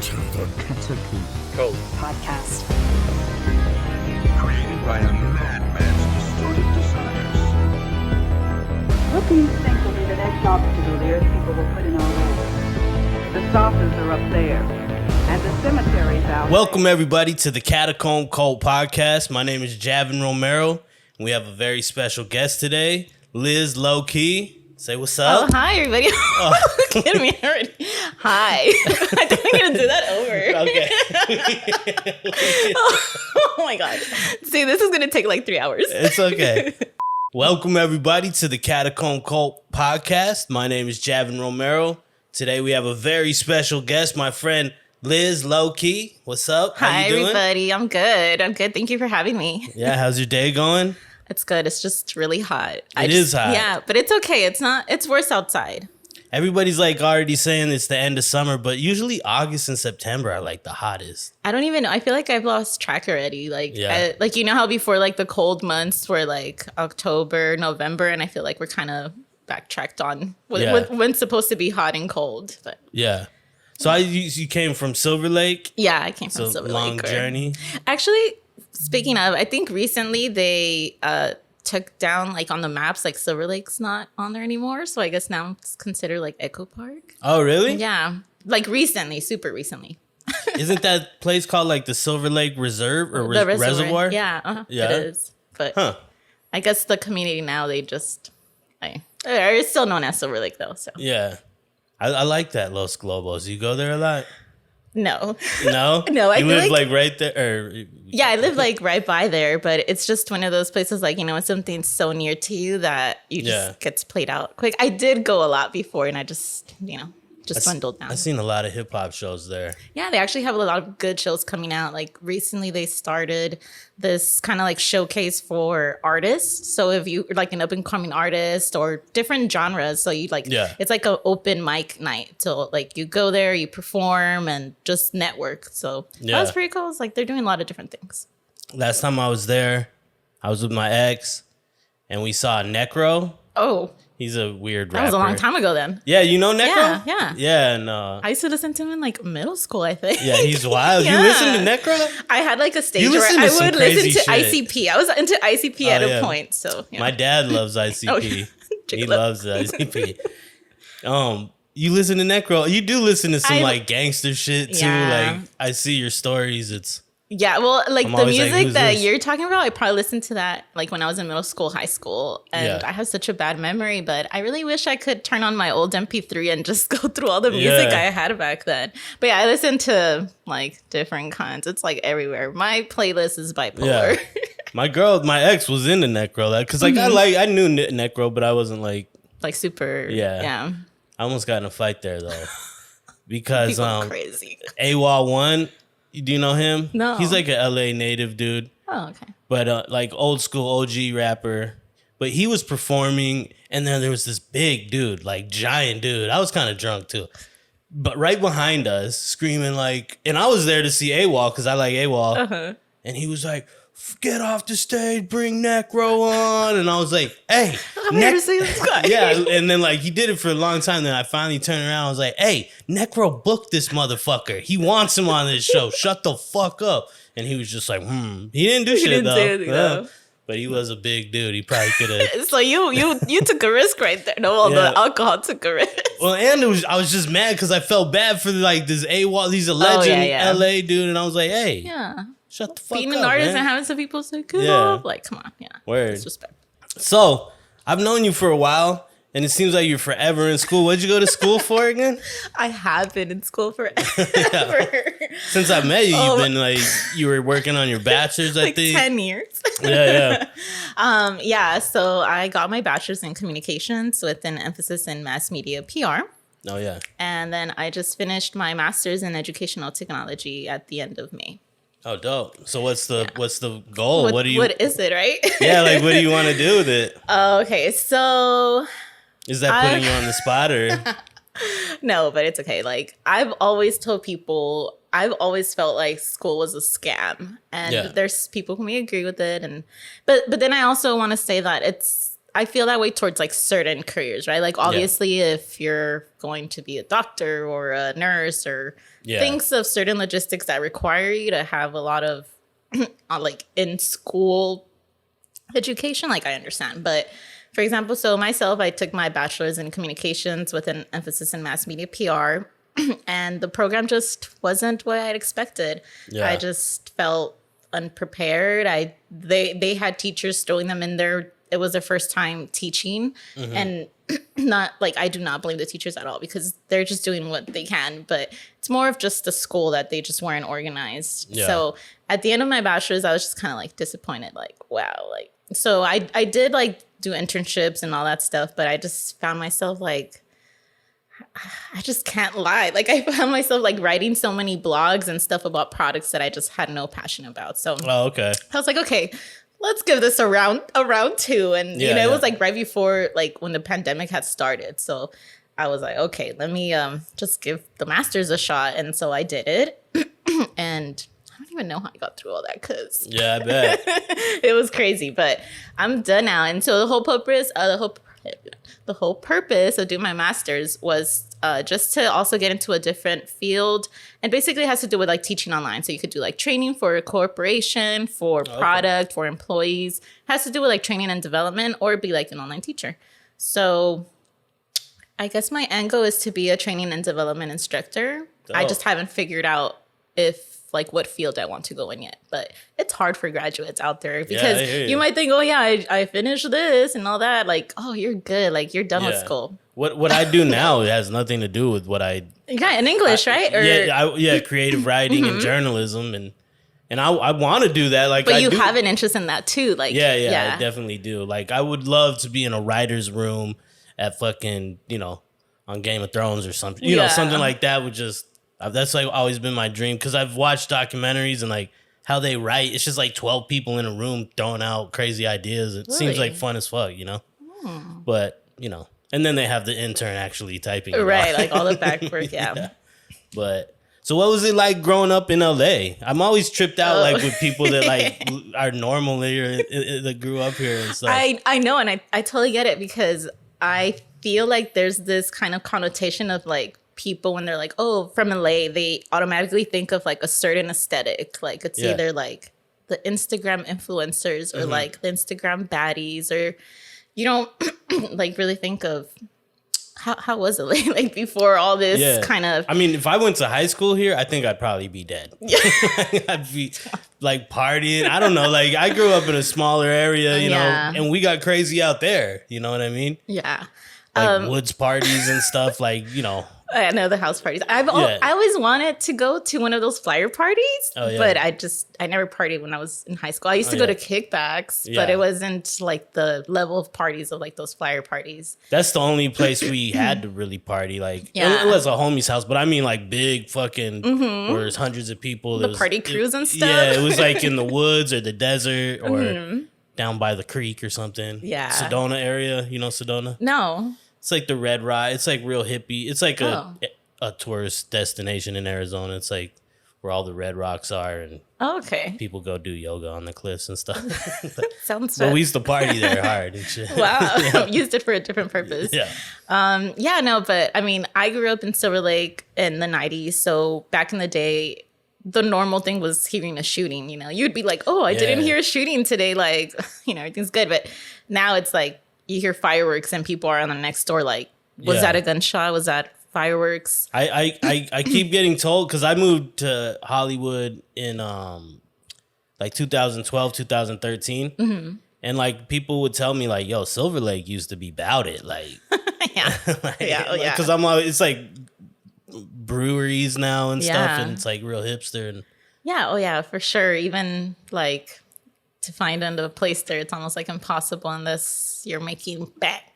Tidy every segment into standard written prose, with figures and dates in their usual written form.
to the Catacomb podcast. Created by a madman's distorted desires. What do you think will be the next obstacle the Earth people will put in our way? The saucers are up there, and the cemetery's out. Welcome, everybody, to the Catacomb Cult Podcast. My name is Javin Romero. We have a very special guest today, Liz Lowkey. Say what's up. Oh, hi, everybody. Look at me already. Hi. I think I'm going to do that over. Okay. Oh, my God. See, this is going to take like 3 hours. It's okay. Welcome, everybody, to the Catacomb Cult Podcast. My name is Javin Romero. Today, we have a very special guest, my friend Liz Lowkey. What's up? How Hi, you doing? everybody. I'm good. Thank you for having me. Yeah, how's your day going? It's good. It's just really hot. It is hot. Yeah, but it's okay. It's worse outside. Everybody's like already saying it's the end of summer, but usually August and September are like the hottest. I don't even know. I feel like I've lost track already. Like, Yeah. like you know how before like the cold months were like October, November, and I feel like we're kind of backtracked on when it's supposed to be hot and cold. But Yeah. So you came from Silver Lake. yeah, I came from It's a Silver long Lake. journey. Actually, speaking of, I think recently they took down like on the maps, like Silver Lake's not on there anymore. So I guess now it's considered like Echo Park. Oh, really? Yeah, like recently, super recently. Isn't that place called like the Silver Lake Reserve or The Reservoir? Yeah, Yeah. it is. But Huh. I guess the community now, it's still known as Silver Lake though. So Yeah. I like that Los Globos. You go there a lot? no. No? No, I You feel live like- like right there? Or, Yeah, I live like right by there, but it's just one of those places like, you know, when something's so near to you that you just gets played out quick. I did go a lot before and I just, dwindled down. I've seen a lot of hip hop shows there. Yeah, they actually have a lot of good shows coming out. Like recently they started this kind of like showcase for artists. So if you like an up and coming artist or different genres, so you like, it's like an open mic night. So like you go there, you perform and just network. So that was pretty cool. It's like they're doing a lot of different things. Last time I was there, I was with my ex and we saw Necro. Oh, He's a weird rapper. that was a long time ago then. Yeah, you know Necro? Yeah. Yeah, and I used to listen to him in like middle school, I think. yeah, he's wild. Yeah. You listen to Necro? I had like a stage You where listen to I some would crazy listen to shit. ICP. I was into ICP at yeah. a point. So My dad loves ICP. Oh, He Jacob. loves ICP. You listen to Necro. You do listen to some like gangster shit too. Yeah. Like I see your stories. It's Yeah, well, like I'm the always like, music who's that this? you're talking about, I probably listened to that like when I was in middle school, high school, and Yeah. I have such a bad memory. But I really wish I could turn on my old MP3 and just go through all the music Yeah. I had back then. But yeah, I listen to like different kinds. It's like everywhere. My playlist is bipolar. Yeah. my ex was into Necro. Because like I knew Necro, but I wasn't like like super. Yeah. I almost got in a fight there though. Because People are crazy. AWOL 1, do you know him? No. He's like a LA native dude. Oh, okay. But like old school OG rapper. But he was performing, and then there was this big dude, like giant dude. I was kind of drunk too. But right behind us, screaming like, and I was there to see AWOL because I like AWOL. Uh-huh. And he was like, get off the stage, bring Necro on. And I was like, hey. I'm here to see this guy. Yeah, and then like he did it for a long time. Then I finally turned around. I was like, hey, Necro booked this motherfucker. He wants him on this show. Shut the fuck up. And he was just like, He didn't do shit didn't though. say anything, though. But he was a big dude. He probably could have. So you took a risk right there. No, well, the alcohol took a risk. Well, and I was just mad because I felt bad for like this AWOL. He's a legend LA dude. And I was like, hey, Yeah. shut the fuck Being up, an artist man. and having some people say, get Yeah. off. Like, come on. Yeah. Word. Disrespect. So I've known you for a while. And it seems like you're forever in school. What'd you go to school for again? I have been in school forever. Since I met you, you've been like, you were working on your bachelor's, I like think. 10 years. Yeah. Yeah, so I got my bachelor's in communications with an emphasis in mass media PR. Oh, yeah. And then I just finished my master's in educational technology at the end of May. Oh, dope. So what's the goal? What is it, right? Yeah, like what do you want to do with it? Okay, so Is that putting you on the spot or? no, but it's okay. Like I've always told people, I've always felt like school was a scam, and there's people who may agree with it, and but then I also want to say that it's I feel that way towards like certain careers, right? Like obviously if you're going to be a doctor or a nurse or things of certain logistics that require you to have a lot of like in school education, like I understand. But for example, so myself, I took my bachelor's in communications with an emphasis in mass media PR, and the program just wasn't what I'd expected. I just felt unprepared. They had teachers throwing them in there. It was their first time teaching, and not like I do not blame the teachers at all because they're just doing what they can. But it's more of just the school that they just weren't organized. Yeah. So at the end of my bachelor's, I was just kind of like disappointed. Like, wow, like so I did like do internships and all that stuff, but I just found myself like I just can't lie. Like I found myself like writing so many blogs and stuff about products that I just had no passion about. So I was like, okay, let's give this a round two. And you know, it was like right before like when the pandemic had started. So I was like, okay, let me just give the master's a shot. And so I did it. And I don't even know how I got through all that because I bet it was crazy. But I'm done now. And so the whole purpose of doing my master's was just to also get into a different field, and basically it has to do with like teaching online. So you could do like training for a corporation, for product, for employees. It has to do with like training and development, or be like an online teacher. So I guess my end goal is to be a training and development instructor. I just haven't figured out like what field I want to go in yet, but it's hard for graduates out there because you might think, oh yeah, I finished this and all that. Like, oh, you're good. Like you're done with school. What I do now has nothing to do with what I in English, right? Or, creative writing and journalism, and I want to do that. Like, but you have an interest in that too. Like, I definitely do. Like, I would love to be in a writer's room at fucking on Game of Thrones or something. You know, something like that would just. That's like always been my dream because I've watched documentaries and like how they write. It's just like 12 people in a room throwing out crazy ideas. It seems like fun as fuck, But and then they have the intern actually typing. Right, like all the back work, But so what was it like growing up in LA? I'm always tripped out like with people that like are normal that grew up here and stuff. I know, and I totally get it because I feel like there's this kind of connotation of like people when they're like, oh, from LA, they automatically think of like a certain aesthetic. Like it's either like the Instagram influencers or like the Instagram baddies, or you don't like really think of how was it like before all this kind of. I mean, if I went to high school here, I think I'd probably be dead. I'd be like partying. I don't know. Like I grew up in a smaller area, you know, and we got crazy out there. You know what I mean? Yeah. Like woods parties and stuff. Like I know the house parties. I always wanted to go to one of those flyer parties, but I never partied when I was in high school. I used to go to kickbacks, but it wasn't like the level of parties of like those flyer parties. That's the only place we had to really party, like unless a homie's house. But I mean, like big fucking where there's hundreds of people. The party crews and stuff. Yeah, it was like in the woods or the desert or down by the creek or something. Yeah, Sedona area. You know Sedona? No. It's like the Red Rock. It's like real hippie. It's like a tourist destination in Arizona. It's like where all the red rocks are, and people go do yoga on the cliffs and stuff. Sounds fun. But we used to party there hard and shit. Wow, used it for a different purpose. But I mean, I grew up in Silver Lake in the 90s, so back in the day, the normal thing was hearing a shooting. You know, you'd be like, "Oh, I didn't hear a shooting today." Like, everything's good. But now it's like, you hear fireworks and people are on the next door like, was that a gunshot? Was that fireworks? I keep getting told, because I moved to Hollywood in like 2012, 2013. And like people would tell me like, yo, Silver Lake used to be about it. Like, because I'm always, it's like breweries now and stuff, and it's like real hipster. And for sure. Even like to find a place there, it's almost like impossible unless you're making back.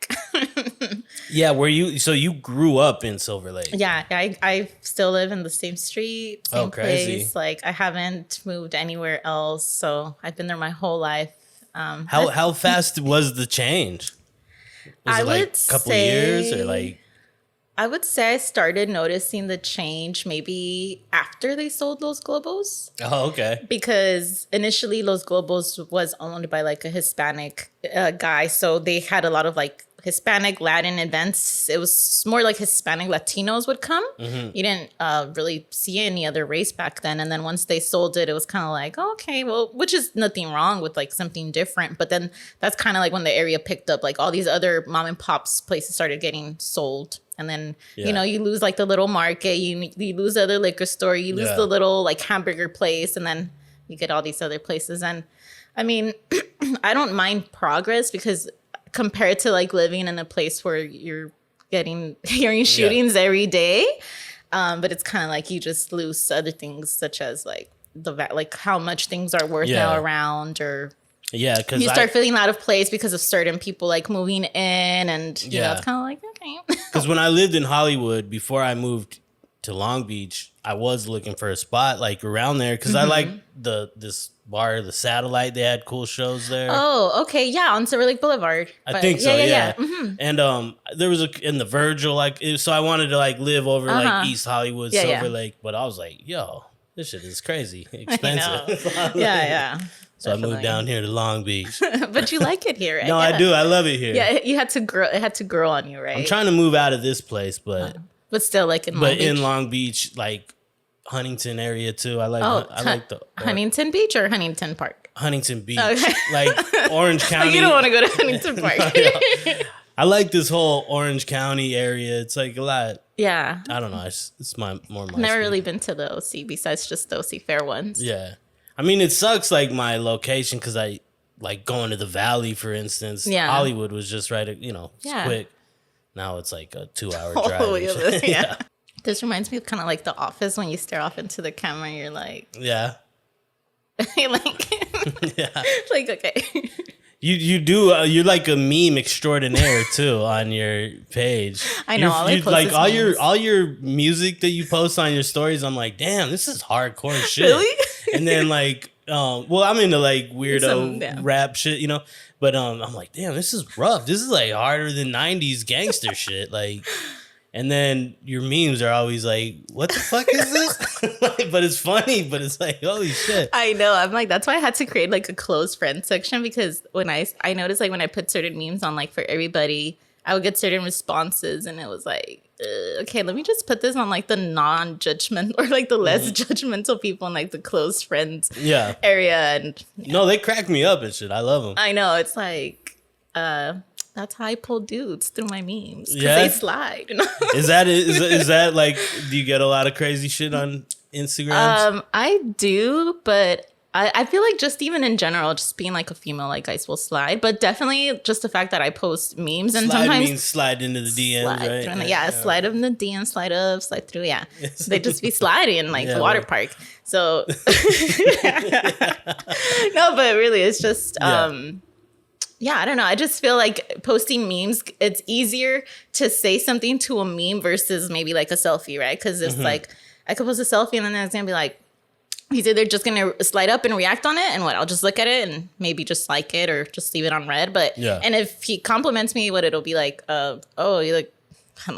Where you grew up in Silver Lake? Yeah, I still live in the same street, same place. Like I haven't moved anywhere else, so I've been there my whole life. How fast was the change? Was it like a couple of years or like? I would say I started noticing the change maybe after they sold Los Globos. Oh, okay. Because initially Los Globos was owned by like a Hispanic guy. So they had a lot of like Hispanic Latin events. It was more like Hispanic Latinos would come. You didn't really see any other race back then. And then once they sold it, it was kind of like, oh, okay, well, which is nothing wrong with like something different. But then that's kind of like when the area picked up, like all these other mom and pops places started getting sold. And then, you know, you lose like the little market, you lose the other liquor store, you lose the little like hamburger place, and then you get all these other places. And I mean, I don't mind progress because compared to like living in a place where you're hearing shootings every day, but it's kind of like you just lose other things such as like like how much things are worth now around, or because you start feeling out of place because of certain people like moving in, and you know, it's kind of like, okay. Because when I lived in Hollywood before I moved to Long Beach, I was looking for a spot like around there because I like this bar, the Satellite. They had cool shows there. Oh, okay, yeah, on Silver Lake Boulevard. I think so, yeah. And there was in the Virgil, like, so I wanted to like live over like East Hollywood, Silver Lake, but I was like, yo, this shit is crazy expensive. So definitely. I moved down here to Long Beach. But you like it here, right? No, I do. I love it here. Yeah, you had to grow. It had to grow on you, right? I'm trying to move out of this place, but still like in Long Beach. in Long Beach, like Huntington area too. I like the Huntington Beach or Huntington Park. Huntington Beach, like Orange County. Like you don't want to go to Huntington Park. I like this whole Orange County area. It's like a lot. Yeah. I don't know. It's my I've never really been to the OC besides just the OC Fair ones. Yeah. I mean, it sucks, like, my location, because I, like, going to the Valley, for instance. Yeah. Hollywood was just right, it's quick. Now it's, like, a 2-hour drive. Yeah. This reminds me of kind of like The Office when you stare off into the camera and you're like... Yeah. like... yeah. Like, okay. You do, you're like a meme extraordinaire, too, on your page. I know, all I post is memes. all your music that you post on your stories, I'm like, damn, this is hardcore shit. Really? And then like, well, I'm into like weirdo rap shit, you know. But I'm like, damn, this is rough. This is like harder than '90s gangster shit. Like, and then your memes are always like, what the fuck is this? But it's funny. But it's like, holy shit. I know. I'm like, that's why I had to create like a close friend section, because when I noticed like when I put certain memes on like for everybody, I would get certain responses, and it was like, okay, let me just put this on like the non-judgmental or like the less judgmental people in like the close friends area. And no, they crack me up and shit. I love them. I know. It's like, that's how I pull dudes through my memes, because they slide. You know? Is that like, do you get a lot of crazy shit on Instagram? I do, but I feel like just even in general, just being like a female, like guys will slide, but definitely just the fact that I post memes and sometimes means slide into the DMs, right? Slide in the DM, slide up, slide through, So they just be sliding like the water park. So no, but really, it's just I don't know. I just feel like posting memes, it's easier to say something to a meme versus maybe like a selfie, right? Because it's like I could post a selfie and then it's gonna be like, he's either just going to slide up and react on it, and I'll just look at it and maybe just like it or just leave it on red. But and if he compliments me, it'll be like, oh, you look,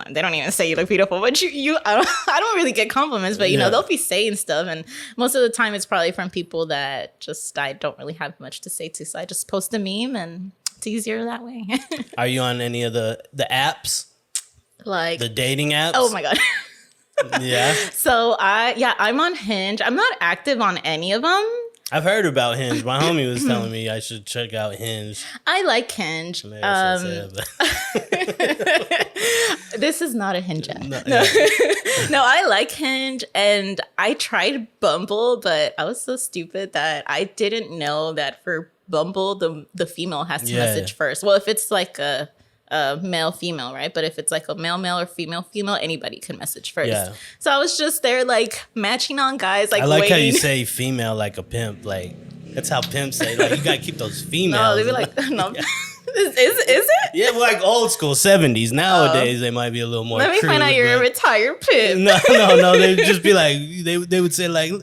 they don't even say you look beautiful, but I don't really get compliments, but you know, they'll be saying stuff. And most of the time it's probably from people that just, I don't really have much to say to. So I just post a meme and it's easier that way. Are you on any of the apps? Like the dating apps? Oh my God. Yeah. So I'm on Hinge. I'm not active on any of them. I've heard about Hinge. My homie was telling me I should check out Hinge. I like Hinge. This is not a Hinge app. No, I like Hinge, and I tried Bumble, but I was so stupid that I didn't know that for Bumble the female has to message first. Well, if it's like a male female, right? But if it's like a male or female, anybody can message first. Yeah. So I was just there like matching on guys, like I like waiting. how you say female like a pimp. Like that's how pimps say. Like you gotta keep those females. No, they be like, no. Is it? Yeah, like old school 70s. Nowadays they might be a little more. Let me find out you're a retired pimp. No. They'd just be like they would say like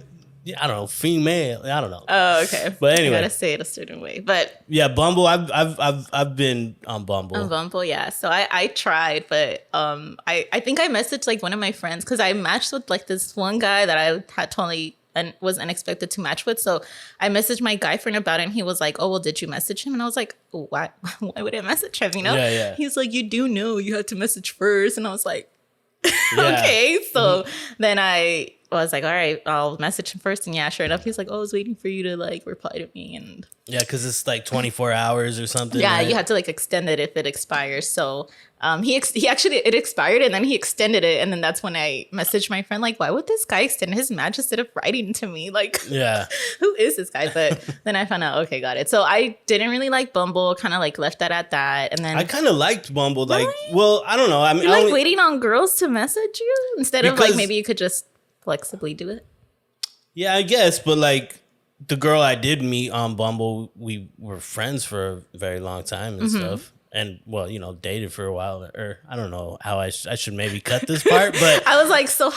Yeah, I don't know, female. I don't know. Oh, okay. But anyway, I gotta say it a certain way. But yeah, Bumble. I've been on Bumble. on Bumble, yeah. So I tried, but I think I messaged like one of my friends because I matched with like this one guy that I had totally and was unexpected to match with. So I messaged my guy friend about it, and he was like, "Oh well, did you message him?" And I was like, "Why? Why would I message him? You know?" Yeah, yeah. He's like, "You do know you have to message first," and I was like, Yeah. "Okay." So then I was like, "All right, I'll message him first." And yeah, sure enough, he's like, "Oh, I was waiting for you to like reply to me." And Yeah, because it's like 24 hours or something. yeah, right? you have to like extend it if it expires. So he actually it expired and then he extended it, and then that's when I messaged my friend like, why would this guy extend his match instead of writing to me? Like, Yeah. who is this guy? But then I found out, okay, got it. So I didn't really like Bumble, kind of like left that at that, and then I kind of liked Bumble. Like, well, I don't know. I mean, you I like only- waiting on girls to message you instead of like Because- maybe you could just flexibly do it. Yeah, I guess, but like the girl I did meet on Bumble, we were friends for a very long time and stuff. And well, you know, dated for a while, or I don't know how I should maybe cut this part, but I was like, so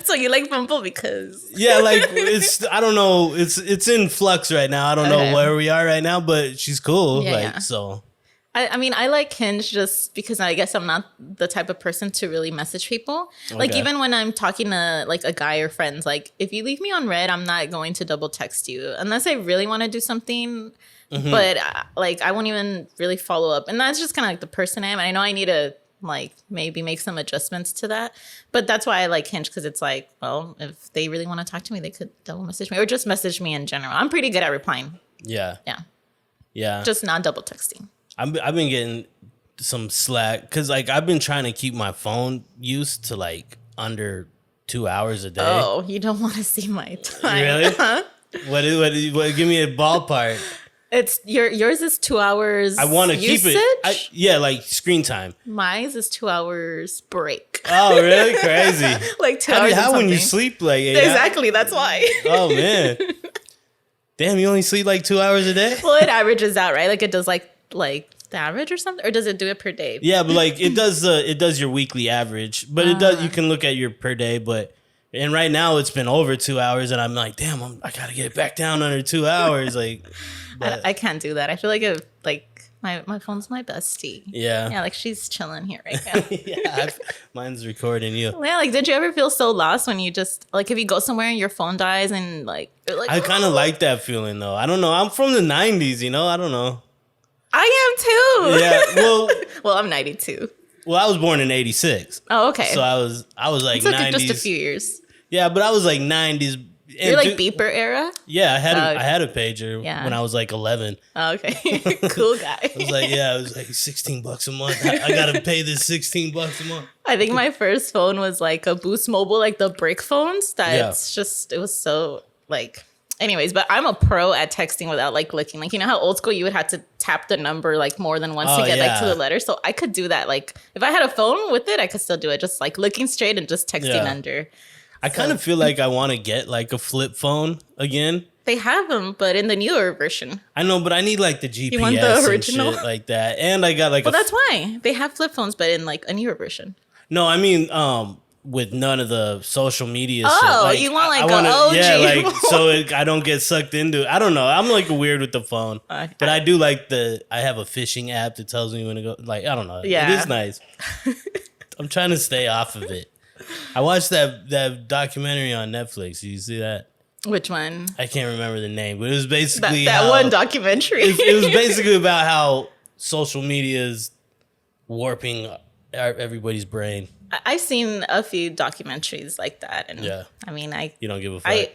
so you like Bumble because yeah, like it's I don't know, it's in flux right now. I don't know Okay. where we are right now, but she's cool. Yeah, like yeah. so. I mean, I like Hinge just because I guess I'm not the type of person to really message people. Like, Okay. even when I'm talking to like a guy or friends, like if you leave me on red, I'm not going to double text you unless I really want to do something. But like, I won't even really follow up. And that's just kind of like the person I am. And I know I need to like maybe make some adjustments to that. But that's why I like Hinge, because it's like, well, if they really want to talk to me, they could double message me or just message me in general. I'm pretty good at replying. Yeah. Yeah. Yeah. Just not double texting. I've been getting some slack because like I've been trying to keep my phone used to like under 2 hours a day. Oh, you don't want to see my time. Really? What? Give me a ballpark. It's yours is 2 hours. I want to keep usage? it. Yeah, like screen time. Mine is 2 hours break. Oh, really? Crazy. Like 2 How, hours. how and when you something. sleep like 8 Exactly. That's why. Oh man. Damn, you only sleep like 2 hours a day? Well, it averages out, right? Like it does like the average or something, or does it do it per day? Yeah, but like it does your weekly average, but it does. You can look at your per day, but and right now it's been over 2 hours, and I'm like, damn, I gotta get it back down under 2 hours, like. But, I can't do that. I feel like if like my phone's my bestie. yeah, Yeah, like she's chilling here right now. yeah. Mine's recording you. Yeah, like did you ever feel so lost when you just like if you go somewhere and your phone dies and like you're like I kind of like that feeling though. I don't know. I'm from the '90s, you know. I don't know. I am too. Yeah. Well, Well, I'm 92. I was born in '86. Oh, okay. So I was like it took 90s. just a few years. Yeah, but I was like 90s. You're like beeper era? Yeah, I had a pager Yeah. when I was like 11. Oh, okay. Cool guy. I was like, yeah, it was like $16 a month. I gotta pay this $16 a month. I think my first phone was like a Boost Mobile, like the brick phones. That's just, it was so like, anyways, but I'm a pro at texting without like looking. Like, you know how old school you would have to tap the number like more than once to get like to the letter. So I could do that. Like if I had a phone with it, I could still do it. Just like looking straight and just texting under. I kind of feel like I want to get like a flip phone again. They have them, but in the newer version. I know, but I need like the GPS want the and original? shit like that. And I got like Well, that's why they have flip phones, but in like a newer version. No, I mean with none of the social media shit. Oh, Like, you want like I an OG? Yeah, like so I don't get sucked into it. I don't know. I'm like weird with the phone. But I do like I have a fishing app that tells me when to go. Like, I don't know. Yeah. It is nice. I'm trying to stay off of it. I watched that documentary on Netflix. Did you see that? Which one? I can't remember the name, but it was basically That one documentary. it was basically about how social media is warping everybody's brain. I've seen a few documentaries like that, and Yeah. I mean, You don't give a fuck.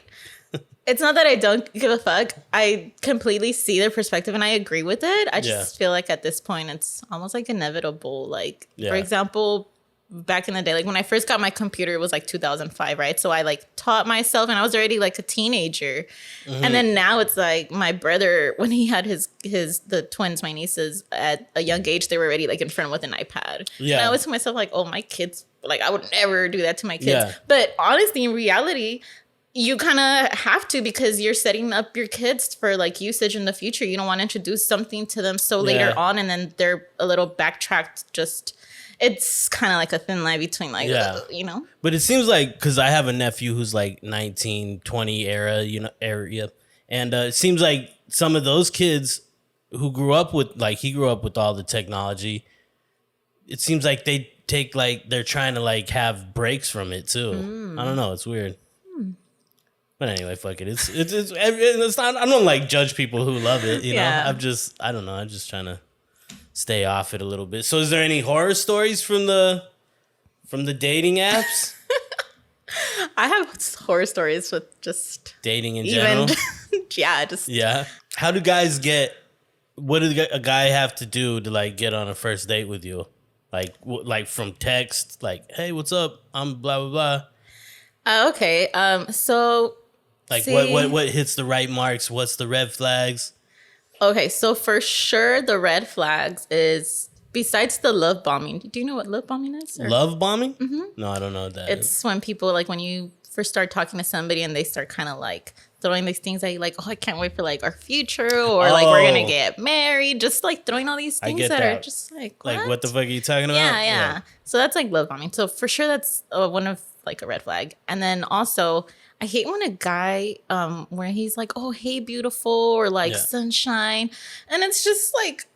it's not that I don't give a fuck. I completely see their perspective and I agree with it. I just feel like at this point, it's almost like inevitable. Like, for example, back in the day, like when I first got my computer, it was like 2005, right? So I like taught myself and I was already like a teenager. And then now it's like my brother, when he had the twins, my nieces, at a young age, they were already like in front with an iPad. Yeah. And I was to myself like, oh, my kids, like I would never do that to my kids. Yeah. But honestly, in reality, you kind of have to, because you're setting up your kids for like usage in the future. You don't want to introduce something to them so later on and then they're a little backtracked. Just, it's kind of like a thin line between like, you know. But it seems like, because I have a nephew who's like 1920 era, area, and it seems like some of those kids who grew up with, like, he grew up with all the technology. It seems like they take, like, they're trying to like have breaks from it too. I don't know. It's weird. But anyway, fuck it. It's not. I don't like judge people who love it. You know. I don't know. I'm just trying to stay off it a little bit. So, is there any horror stories from the dating apps? I have horror stories with just dating in general. Yeah. How do guys get? What does a guy have to do to like get on a first date with you? Like from text, like, hey, what's up? I'm blah blah blah. Okay. So. Like, what hits the right marks? What's the red flags? Okay, so for sure, the red flags is, besides the love bombing. Do you know what love bombing is? Or? Love bombing? Mm-hmm. No, I don't know what that is. It's when people, like, when you first start talking to somebody and they start kind of like throwing these things at you, like, oh, I can't wait for like our future, or like we're gonna get married. Just like throwing all these things that are just like, what? Like, what the fuck are you talking about? Yeah. So that's like love bombing. So for sure, that's one of like a red flag. And then also, I hate when a guy, where he's like, oh, hey, beautiful, or like sunshine. And it's just like,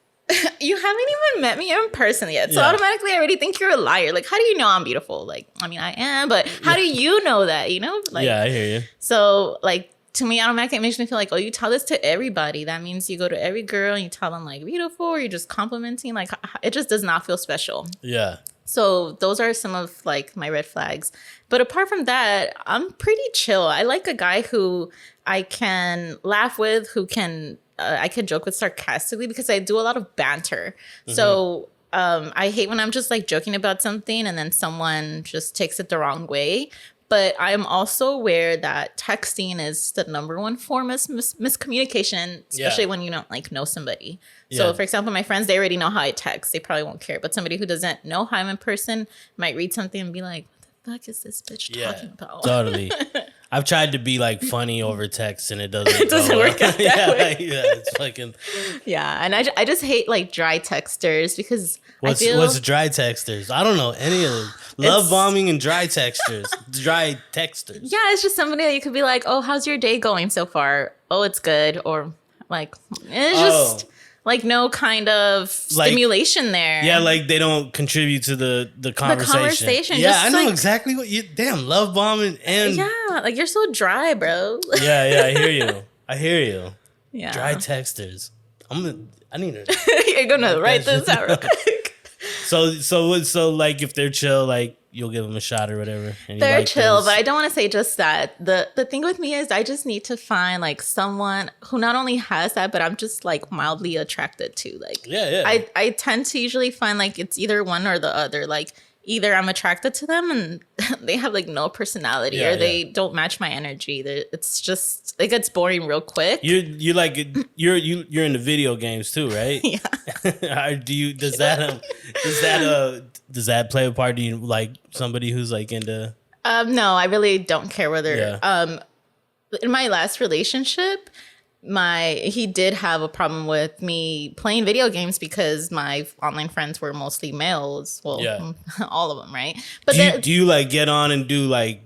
you haven't even met me in person yet. So automatically I already think you're a liar. Like, how do you know I'm beautiful? Like, I mean, I am, but how do you know that, you know? Like, yeah, I hear you. So like, to me, automatically it makes me feel like, oh, you tell this to everybody. That means you go to every girl and you tell them like beautiful, or you're just complimenting. Like, it just does not feel special. Yeah. So those are some of like my red flags. But apart from that, I'm pretty chill. I like a guy who I can laugh with, who can I can joke with sarcastically, because I do a lot of banter. Mm-hmm. So I hate when I'm just like joking about something and then someone just takes it the wrong way. But I am also aware that texting is the number one form of miscommunication, especially when you don't like know somebody. So, for example, my friends, they already know how I text. They probably won't care. But somebody who doesn't know how I'm in person might read something and be like, what the fuck is this bitch talking about? Totally. I've tried to be like funny over text and it doesn't work out that way. It's fucking. Yeah. And I just hate like dry texters, because what's dry texters? I don't know any of them. Love bombing and dry texters. Dry texters. Yeah, it's just somebody that you could be like, oh, how's your day going so far? Oh, it's good. Or like, it's just like no kind of stimulation there. Yeah, like they don't contribute to the conversation. The conversation. Yeah, I know exactly what you, damn, love bombing and. Yeah, like you're so dry, bro. Yeah, I hear you. Yeah. Dry texters. I need to. You're gonna write this out real quick. So like if they're chill, like you'll give them a shot or whatever. They're like chill, but I don't want to say just that. The thing with me is I just need to find like someone who not only has that, but I'm just like mildly attracted to. Like, I tend to usually find like it's either one or the other. Like, either I'm attracted to them and they have like no personality, or they don't match my energy. It's just, it gets boring real quick. You're like you're into video games too, right? Yeah. Does that play a part? Do you like somebody who's like into? No, I really don't care whether. In my last relationship, he did have a problem with me playing video games because my online friends were mostly males. Well, all of them, right? But do you like get on and do like,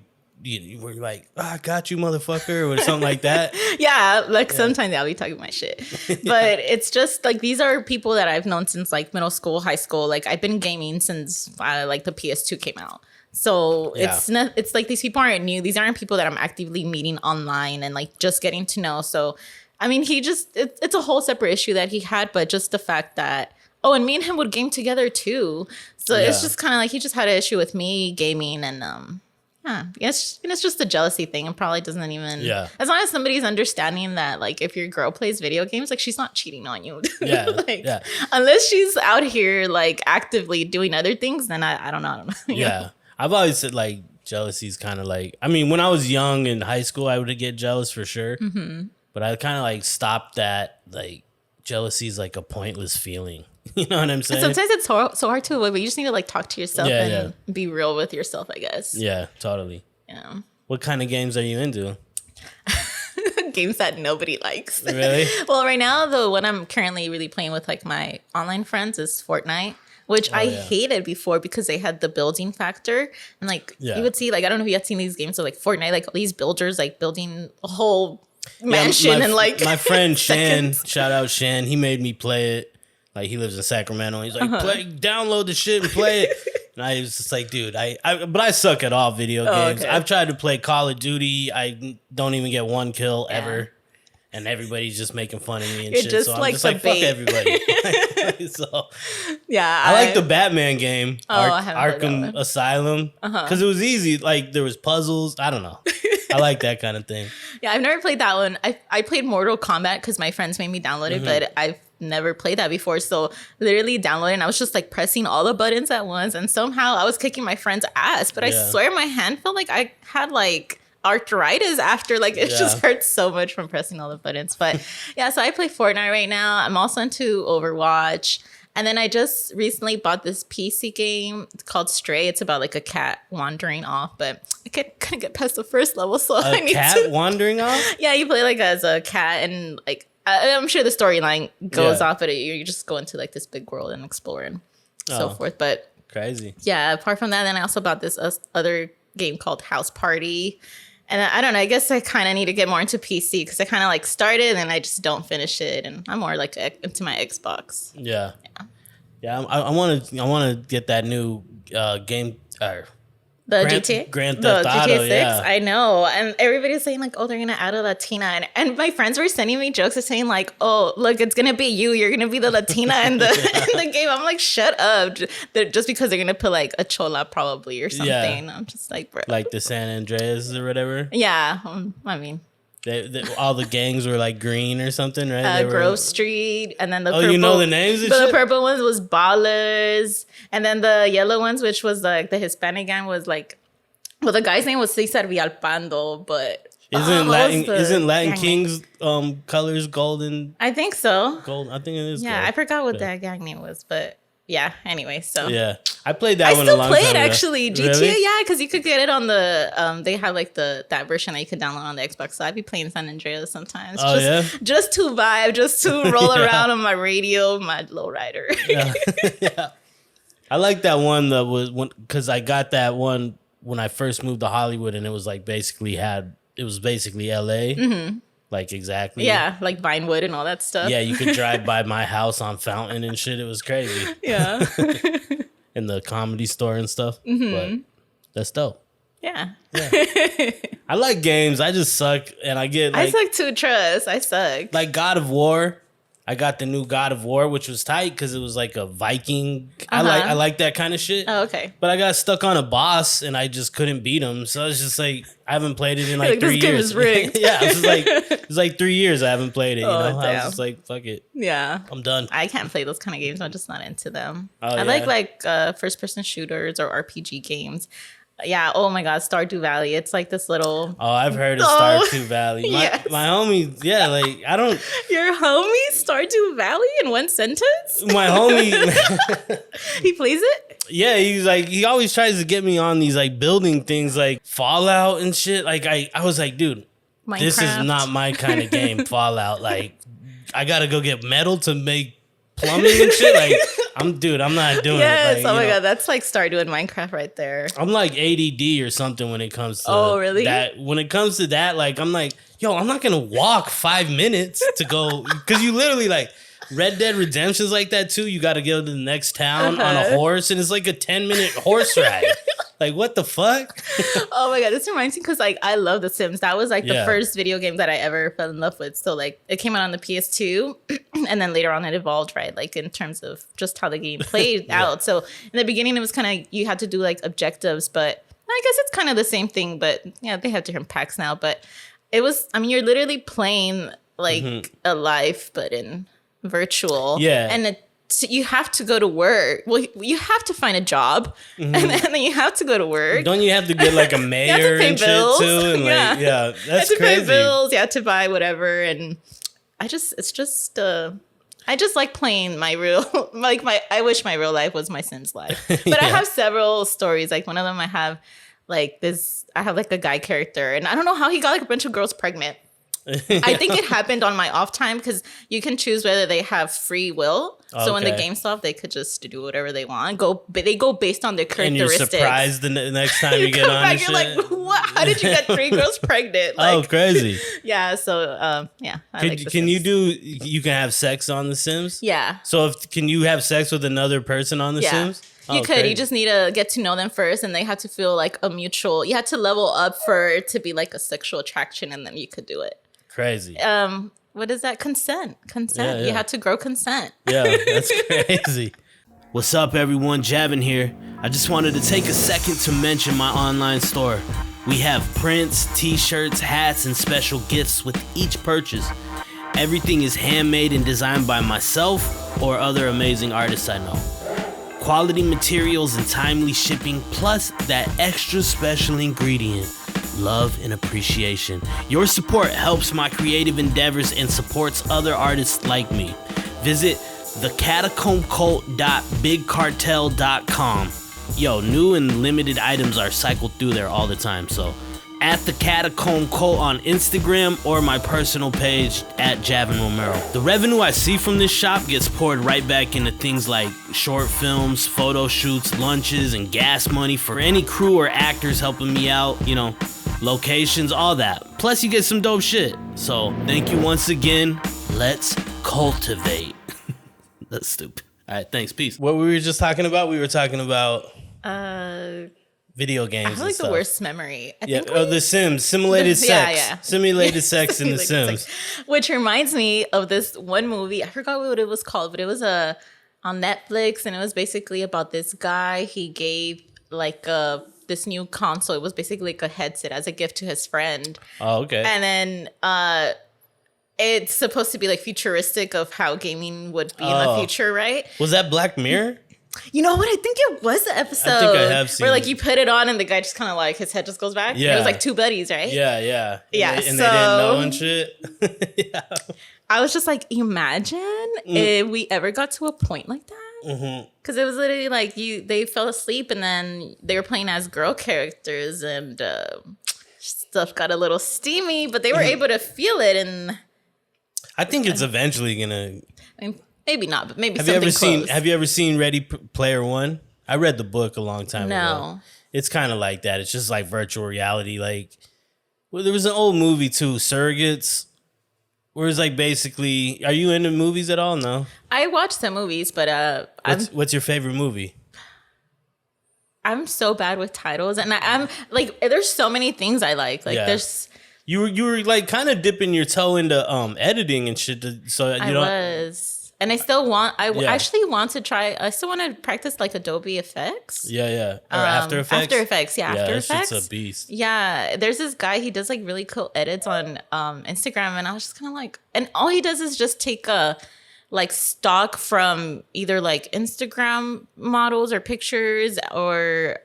you were like, I got you, motherfucker, or something like that? Sometimes I'll be talking my shit. But it's just like, these are people that I've known since like middle school, high school. Like, I've been gaming since like the PS2 came out. So it's like these people aren't new. These aren't people that I'm actively meeting online and like just getting to know. So I mean, it's a whole separate issue that he had, but just the fact that, and me and him would game together too. So it's just kind of like he just had an issue with me gaming, and it's just a jealousy thing, and probably doesn't even, as long as somebody's understanding that, like, if your girl plays video games, like, she's not cheating on you. Unless she's out here like actively doing other things, then I don't know. Yeah. I've always said like jealousy is kind of like, I mean, when I was young in high school, I would get jealous for sure. Mm-hmm. But I kind of like stopped that. Like, jealousy is like a pointless feeling. You know what I'm saying? And sometimes it's so hard to avoid, but you just need to like talk to yourself and be real with yourself, I guess. Yeah, totally. Yeah. What kind of games are you into? Games that nobody likes. Really? Well, right now, the one I'm currently really playing with like my online friends is Fortnite, which I hated before because they had the building factor. And like you would see, like, I don't know if you had seen these games of like Fortnite, like all these builders like building a whole mansion and like my friend Shan, shout out Shan, he made me play it. Like he lives in Sacramento. He's like, download the shit and play it. And I was just like, dude, but I suck at all video games. Okay. I've tried to play Call of Duty. I don't even get one kill ever. And everybody's just making fun of me and shit. Just so like I'm just like, fuck everybody. So I like the Batman game, Arkham Asylum, because it was easy. Like there was puzzles. I don't know. I like that kind of thing. Yeah, I've never played that one. I played Mortal Kombat because my friends made me download it, but I've never played that before. So literally downloading, I was just like pressing all the buttons at once, and somehow I was kicking my friend's ass. But I swear my hand felt like I had like arthritis after. Like it just hurts so much from pressing all the buttons. But yeah, so I play Fortnite right now. I'm also into Overwatch. And then I just recently bought this PC game. It's called Stray. It's about like a cat wandering off, but I couldn't get past the first level, so I need cat wandering off? Yeah, you play like as a cat, and like I'm sure the storyline goes off, but you just go into like this big world and explore and so forth. But crazy. Yeah, apart from that, then I also bought this other game called House Party. And I don't know, I guess I kind of need to get more into PC because I kind of like started and I just don't finish it. And I'm more like into my Xbox. Yeah. I want to get that new game. GTA? Grand Theft Auto, GTA 6? I know. And everybody's saying like, oh, they're going to add a Latina. And my friends were sending me jokes of saying like, oh, look, it's going to be you. You're going to be the Latina in the in the game. I'm like, shut up. Just because they're going to put like a chola probably or something. Yeah. I'm just like, bro. Like the San Andreas or whatever? Yeah. I mean. All the gangs were like green or something, right? Grove Street, and then the purple, you know the names and the purple ones was Ballers, and then the yellow ones, which was like the Hispanic gang, was like, well, the guy's name was Cesar Villalpando, but isn't Latin King's colors golden? I think so. Gold, I think it is. Yeah, gold. I forgot what that gang name was, but. Yeah. Anyway, so yeah, I played that one a long time ago. I still play it actually. GTA, really? Yeah, because you could get it on the they have like that version that you could download on the Xbox. So I'd be playing San Andreas sometimes. Just to vibe, just to roll around on my radio, my lowrider. Yeah. I like that one that was because I got that one when I first moved to Hollywood, and it was like basically LA. Mm-hmm. Like exactly. Yeah, like Vinewood and all that stuff. Yeah, you could drive by my house on Fountain and shit. It was crazy. Yeah. In the Comedy Store and stuff. Mm-hmm. But that's dope. Yeah. I like games. I just suck. And I get like... I suck too, trust. I suck. Like God of War. I got the new God of War, which was tight because it was like a Viking. I like that kind of shit. Oh, okay. But I got stuck on a boss and I just couldn't beat him. So it's just like I haven't played it in like 3 years. This game is rigged. Yeah, it's like 3 years I haven't played it. You know, damn. I was just like, fuck it. Yeah, I'm done. I can't play those kind of games. I'm just not into them. Oh, I like first person shooters or RPG games. Yeah. Oh my God, Stardew Valley. It's like this little. Oh, I've heard of Stardew Valley. My homie. Yeah, like I don't. Your homie Stardew Valley in one sentence. My homie. He plays it. Yeah, he always tries to get me on these like building things like Fallout and shit. Like I was like, dude, Minecraft. This is not my kind of game. Fallout. Like I gotta go get metal to make plumbing and shit. Like I'm not doing it. Yes, like, oh my God, that's like Stardew in Minecraft right there. I'm like ADD or something when it comes to really? that. When it comes to that, like I'm like, yo, I'm not gonna walk 5 minutes to go because you literally like Red Dead Redemption's like that too. You got to go to the next town on a horse, and it's like a 10-minute horse ride. Like, what the fuck? Oh my God, this reminds me because like I love The Sims. That was like the first video game that I ever fell in love with. So like it came out on the PS2 and then later on it evolved, right? Like in terms of just how the game played out. So in the beginning it was kind of, you had to do like objectives, but I guess it's kind of the same thing, but yeah, they have different packs now. But it was, I mean, you're literally playing like a life, but in virtual. Yeah. And so you have to go to work. Well, you have to find a job, and then you have to go to work. Don't you have to get like a mayor and bills. Shit too? And like, yeah, that's crazy. You have to pay bills. You have to buy whatever, and I just like playing my real, like I wish my real life was my Sims life. But I have several stories. Like one of them, I have like this. I have like a guy character, and I don't know how he got like a bunch of girls pregnant. I think it happened on my off time because you can choose whether they have free will. So when the game's off, they could just do whatever they want. They go based on their characteristics. And you're surprised the next time you get on. Back, you're like, what? How did you get 3 girls pregnant? Like, oh, crazy. Yeah. So yeah. You can have sex on The Sims? Yeah. So can you have sex with another person on The Sims? You could. Crazy. You just need to get to know them first, and they have to feel like a mutual. You have to level up for it to be like a sexual attraction, and then you could do it. Crazy. What is that? Consent. Yeah. You have to grow consent. Yeah, that's crazy. What's up, everyone? Javin here. I just wanted to take a second to mention my online store. We have prints, t-shirts, hats, and special gifts with each purchase. Everything is handmade and designed by myself or other amazing artists I know. Quality materials and timely shipping, plus that extra special ingredient, love and appreciation. Your support helps my creative endeavors and supports other artists like me. Visit thecatacombcult.bigcartel.com. Yo, new and limited items are cycled through there all the time, so at the Catacomb Cult on Instagram or my personal page at Javin Romero. The revenue I see from this shop gets poured right back into things like short films, photo shoots, lunches, and gas money for any crew or actors helping me out, locations, all that. Plus you get some dope shit. So thank you once again. Let's cultivate. That's stupid. All right, thanks. Peace. What we were just talking about? We were talking about video games. I have like the worst memory. The Sims, simulated sex. Yeah. Simulated sex in The Sims. Which reminds me of this one movie. I forgot what it was called, but it was on Netflix, and it was basically about this guy. He gave like this new console. It was basically like a headset as a gift to his friend. Oh, okay. And then it's supposed to be like futuristic of how gaming would be in the future, right? Was that Black Mirror? You know what? I think it was the episode. I think I have seen where like you put it on and the guy just kind of like his head just goes back. Yeah. It was like 2 buddies, right? Yeah. Yeah. And they didn't know and shit. Yeah. I was just like, imagine if we ever got to a point like that. Because it was literally like they fell asleep and then they were playing as girl characters and stuff got a little steamy, but they were able to feel it. And I think it's eventually gonna. I mean, maybe not, but maybe have something close. Have you ever seen Ready Player One? I read the book a long time ago. No. It's kind of like that. It's just like virtual reality. Like, there was an old movie too, Surrogates, where it's like basically. Are you into movies at all? No. I watch some movies, but what's your favorite movie? I'm so bad with titles, and I'm like, there's so many things I like. Like, there's. You were like kind of dipping your toe into editing and shit. I was, and I still want. Actually want to try. I still want to practice like Adobe Effects. Yeah. Or After Effects. After Effects, yeah. After Effects. It's a beast. Yeah, there's this guy. He does like really cool edits on Instagram, and I was just kind of like, and all he does is just take like stock from either like Instagram models or pictures or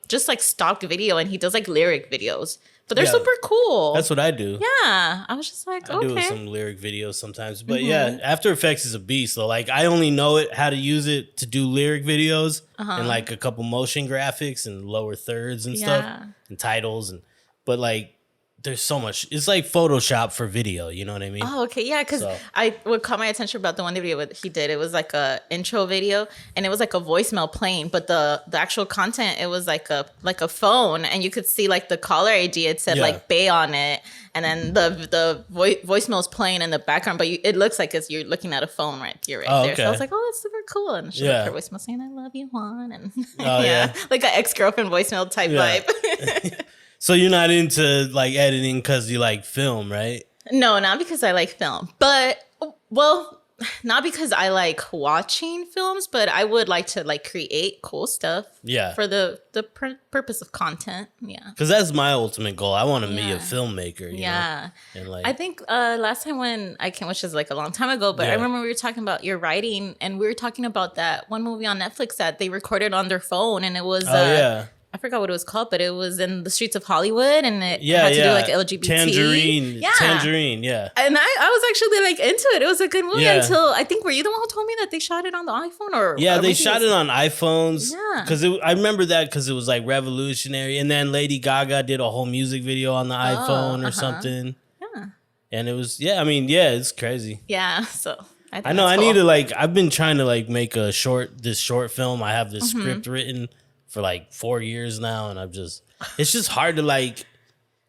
just like stock video, and he does like lyric videos. But they're super cool. That's what I do. Yeah. I was just like, I do some lyric videos sometimes. But yeah, After Effects is a beast. So like I only know how to use it to do lyric videos and like a couple motion graphics and lower thirds and stuff and titles. But like there's so much. It's like Photoshop for video. You know what I mean? Oh, okay. Yeah. Because what caught my attention about the one video he did, it was like a intro video and it was like a voicemail playing, but the actual content, it was like a phone, and you could see like the caller ID. It said like Bay on it, and then the voicemail is playing in the background, but it looks like you're looking at a phone right there. Okay. So I was like, oh, that's super cool. And she left her voicemail saying, "I love you, Juan," and like an ex-girlfriend voicemail type vibe. So you're not into like editing because you like film, right? No, not because I like film, but not because I like watching films, but I would like to like create cool stuff. Yeah. For the purpose of content. Yeah. Because that's my ultimate goal. I want to be a filmmaker. You know? And like, I think last time when I came, which is like a long time ago, but I remember we were talking about your writing, and we were talking about that one movie on Netflix that they recorded on their phone, and it was I forgot what it was called, but it was in the streets of Hollywood, and it had to do like LGBT. Tangerine, yeah. And I was actually like into it. It was a good movie Yeah. until I think, were you the one who told me that they shot it on the iPhone? Or they shot it on iPhones. Yeah. Because I remember that because it was like revolutionary. And then Lady Gaga did a whole music video on the iPhone or something. Yeah. And it was, it's crazy. Yeah, so I know I need to like, I've been trying to like make this short film. I have this script written for like 4 years now, and it's just hard to like,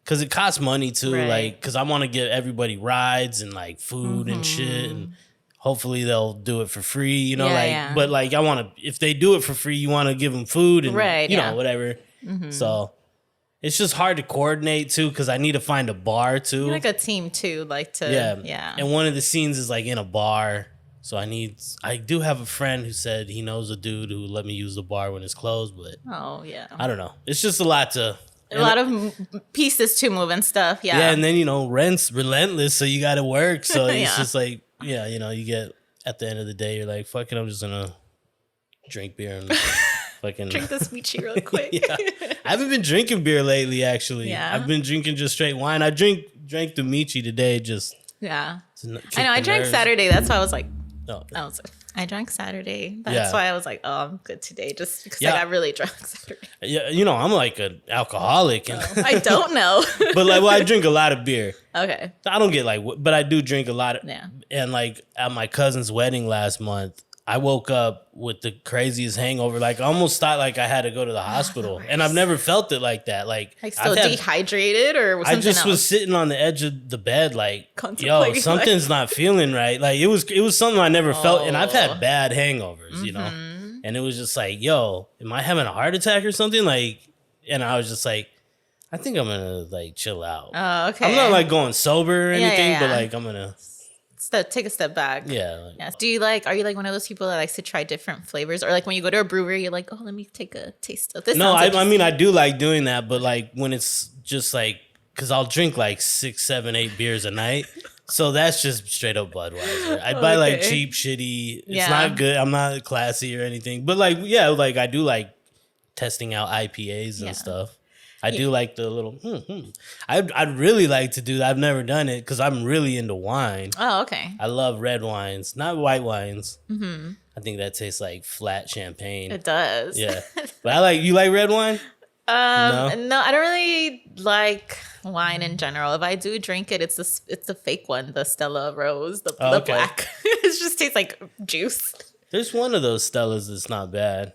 cause it costs money too, Right. like, cause I want to get everybody rides and like food and shit, and hopefully they'll do it for free, you know, but like I want to, if they do it for free, you want to give them food and you know, whatever. So it's just hard to coordinate too, cause I need to find a bar too. You're like a team too, like to And one of the scenes is like in a bar. So I do have a friend who said he knows a dude who let me use the bar when it's closed, but I don't know. It's just a lot of pieces to move and stuff. Yeah. Yeah, and then rent's relentless, so you got to work. So it's just like you get at the end of the day, you're like, fuck it, I'm just gonna drink beer and fucking drink this Michi real quick. I haven't been drinking beer lately. Actually, I've been drinking just straight wine. I drank the Michi today. Just I know. I drank Saturday. That's why I was like. I drank Saturday. That's why I was like, oh, I'm good today. Just because I got really drunk Saturday. Yeah, I'm like an alcoholic. And I don't know. But like, I drink a lot of beer. Okay. I don't get but I do drink a lot of. Yeah. And like at my cousin's wedding last month, I woke up with the craziest hangover. Like I almost thought like I had to go to the hospital, and I've never felt it like that. Like still dehydrated or something. I just else? was sitting on the edge of the bed, like, yo, something's not feeling right. Like it was something I never felt, and I've had bad hangovers, you know. And it was just like, yo, am I having a heart attack or something? Like, and I was just like, I think I'm gonna like chill out. Oh, okay. I'm not like going sober or anything, but like I'm gonna. Take a step back. Yeah. Do you are you like one of those people that likes to try different flavors, or like when you go to a brewery, you're like, oh, let me take a taste of this? No, I mean I do like doing that, but like when it's just like, because I'll drink like 6, 7, 8 beers a night, so that's just straight up Budweiser. I buy like cheap, shitty. It's not good. I'm not classy or anything, but like like I do like testing out IPAs and stuff. I do like the little. I'd really like to do that. I've never done it because I'm really into wine. Oh, okay. I love red wines, not white wines. I think that tastes like flat champagne. It does. Yeah, but you like red wine? No, I don't really like wine in general. If I do drink it, it's the fake one, the Stella Rose, the black. It just tastes like juice. There's one of those Stellas that's not bad.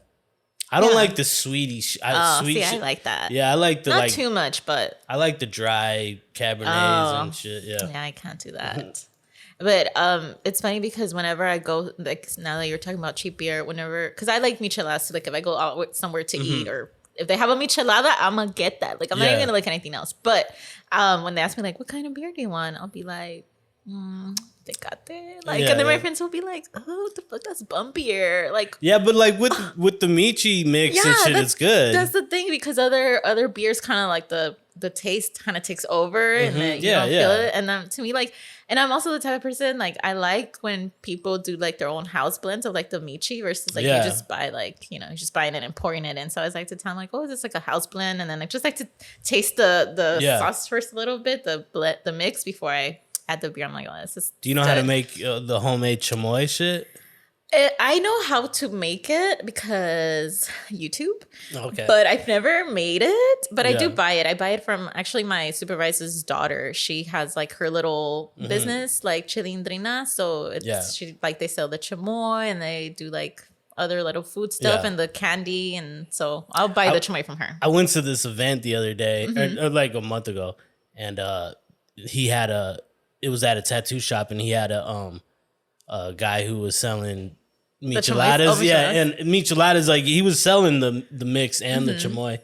I don't like the sweetie. I like that. Yeah, I like the not too much, but I like the dry Cabernets and shit. Yeah, I can't do that. But it's funny because whenever I go, like now that you're talking about cheap beer, because I like micheladas, so like if I go out somewhere to eat, or if they have a michelada, I'm gonna get that. Like I'm not even gonna like anything else. But when they ask me like, what kind of beer do you want? I'll be like, Tecate. Like, and then my friends will be like, oh, the fuck, that's bum beer. Like, yeah, but like with the Michi mix and shit, it's good. That's the thing, because other beers kind of like the taste kind of takes over and then you don't feel it. And to me, like, and I'm also the type of person, like, I like when people do like their own house blends of like the Michi versus like you just buy like, you just buying it and pouring it in. So I was like to tell them like, oh, is this like a house blend? And then I just like to taste the sauce first a little bit, the mix before I add the beer. I'm like, oh, this is. Do you know how to make the homemade chamoy shit? I know how to make it because YouTube. Okay. But I've never made it. But I do buy it. I buy it from actually my supervisor's daughter. She has like her little business, like Chilindrina. So it's they sell the chamoy and they do like other little food stuff and the candy. And so I'll buy the chamoy from her. I went to this event the other day, or like a month ago, and he had it was at a tattoo shop, and he had a guy who was selling micheladas. And micheladas, like he was selling the mix and the chamoy.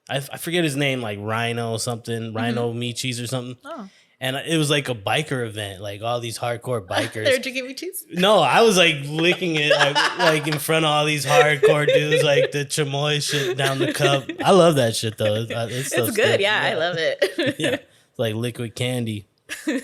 I forget his name, like Rhino something, Rhino Michis or something. Oh. And it was like a biker event, like all these hardcore bikers. They're drinking Michis? No, I was like licking it like in front of all these hardcore dudes, like the chamoy shit down the cup. I love that shit though. It's good. Good. Yeah, I love it. Yeah, it's like liquid candy.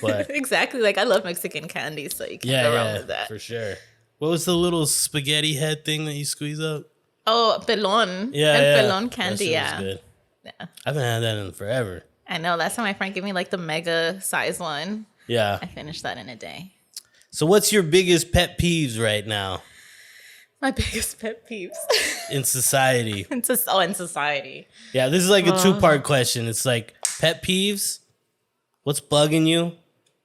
But exactly, like I love Mexican candy, so you can't go wrong with that for sure. What was the little spaghetti head thing that you squeeze up? Oh, pelon. Yeah, El yeah. pelon That candy, shit was yeah. good. Yeah. I haven't had that in forever. I know. Last time my friend gave me like the mega size one. Yeah. I finished that in a day. So what's your biggest pet peeves right now My biggest pet peeves. in society? in society. Yeah, this is like a 2-part question. It's like pet peeves, what's bugging you?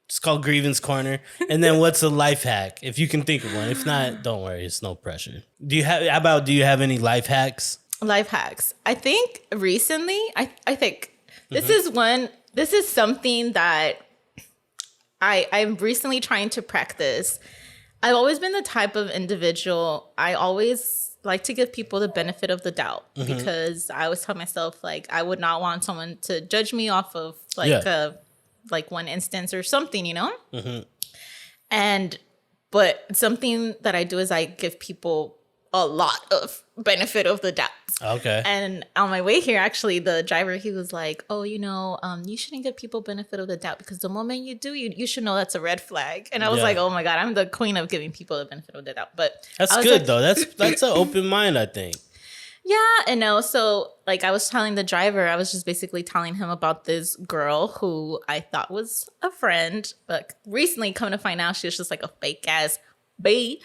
It's called Grievance Corner. And then what's a life hack? If you can think of one. If not, don't worry. It's no pressure. Do you have any life hacks? Life hacks. I think recently, I think this is something that I'm recently trying to practice. I've always been the type of individual, I always like to give people the benefit of the doubt because I always tell myself, like, I would not want someone to judge me off of like one instance or something, you know? But something that I do is I give people a lot of benefit of the doubt. Okay. And on my way here, actually, the driver, he was like, oh, you shouldn't give people benefit of the doubt because the moment you do, you should know that's a red flag. And I was like, oh my God, I'm the queen of giving people the benefit of the doubt. But that's good, though. That's an open mind, I think. Yeah, and no, so like I was telling the driver, I was just basically telling him about this girl who I thought was a friend, but recently come to find out she was just like a fake ass bae,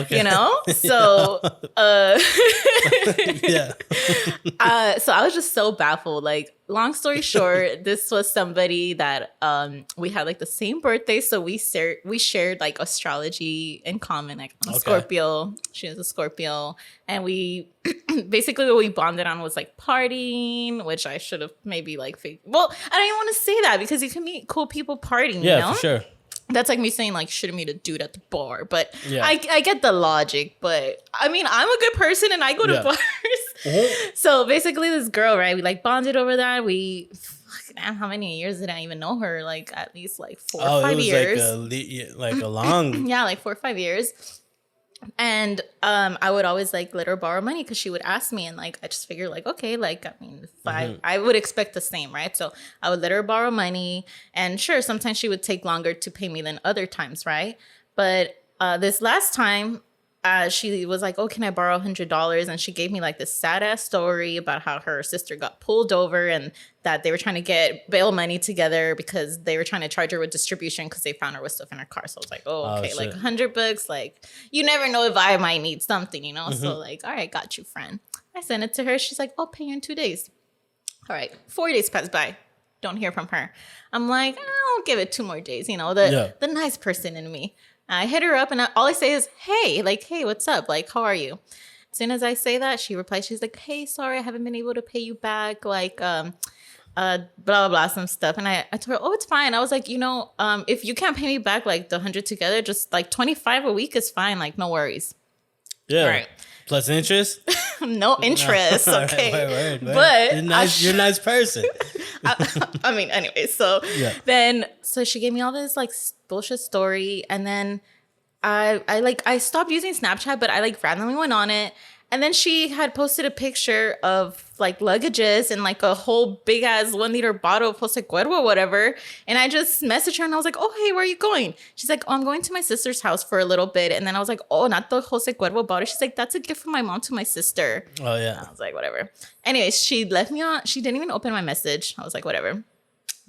you know? So, yeah. So I was just so baffled. Like, long story short, this was somebody that we had like the same birthday, so we shared like astrology in common. Like, I'm a Scorpio, she was a Scorpio, and we basically what we bonded on was like partying, which I should have maybe like well, I don't even want to say that because you can meet cool people partying. Yeah, you know? for sure. That's like me saying like shouldn't meet a dude at the bar, but I get the logic. But I mean, I'm a good person and I go to bars. So basically, this girl, right? We like bonded over that. We, how many years did I even know her? Like at least like 4 or 5 years. Like a long. Yeah, like 4 or 5 years. And I would always like let her borrow money because she would ask me, and like I just figured like, okay, like I mean, I would expect the same, right? So I would let her borrow money, and sure, sometimes she would take longer to pay me than other times, right? But this last time, she was like, oh, can I borrow $100? And she gave me like this sad ass story about how her sister got pulled over and that they were trying to get bail money together because they were trying to charge her with distribution because they found her with stuff in her car. So I was like, oh, okay, like $100, like you never know if I might need something, you know? So like, all right, got you, friend. I sent it to her. She's like, I'll pay you in 2 days. All right, 4 days pass by. Don't hear from her. I'm like, I'll give it 2 more days, you know, the nice person in me. I hit her up and all I say is, hey, what's up? Like, how are you? As soon as I say that, she replies, she's like, hey, sorry, I haven't been able to pay you back. Like, blah, blah, blah, some stuff. And I told her, oh, it's fine. I was like, if you can't pay me back like the 100 together, just like 25 a week is fine. Like, no worries. Yeah. All right. Plus interest? No interest. No. Okay. Right. But you're a nice person. I mean, anyway, so she gave me all this like bullshit story, and then I stopped using Snapchat, but I like randomly went on it, and then she had posted a picture of like luggages and like a whole big ass 1 liter bottle of Jose Cuervo or whatever, and I just messaged her and I was like, oh hey, where are you going? She's like, oh, I'm going to my sister's house for a little bit, and then I was like, oh, not the Jose Cuervo bottle. She's like, that's a gift from my mom to my sister. Oh yeah. And I was like, whatever. Anyways, she left me on. She didn't even open my message. I was like, whatever.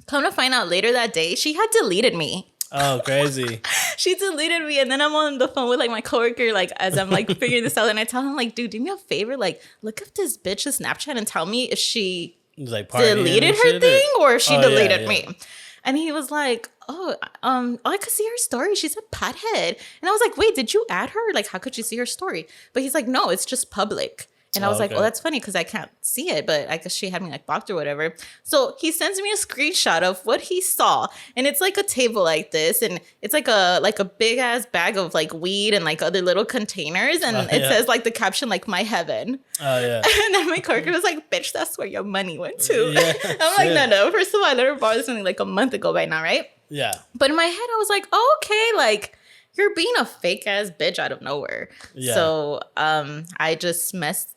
Come to find out later that day, she had deleted me. Oh, crazy. She deleted me, and then I'm on the phone with like my coworker, like as I'm like figuring this out, and I tell him like, dude, do me a favor, like look up this bitch's Snapchat and tell me if she like deleted her thing or if she deleted me. And he was like, oh, I could see her story. She's a pothead. And I was like, wait, did you add her? Like, how could you see her story? But he's like, no, it's just public. And I was like, oh, that's funny because I can't see it, but I guess she had me like blocked or whatever. So he sends me a screenshot of what he saw. And it's like a table like this. And it's like a big ass bag of like weed and like other little containers. And it says like the caption, like my heaven. Oh, yeah. And then my coworker was like, bitch, that's where your money went to. Yeah, I'm like, no. First of all, I let her borrow this something like a month ago by now, right? Yeah. But in my head, I was like, oh, okay, like, you're being a fake ass bitch out of nowhere. Yeah. So I just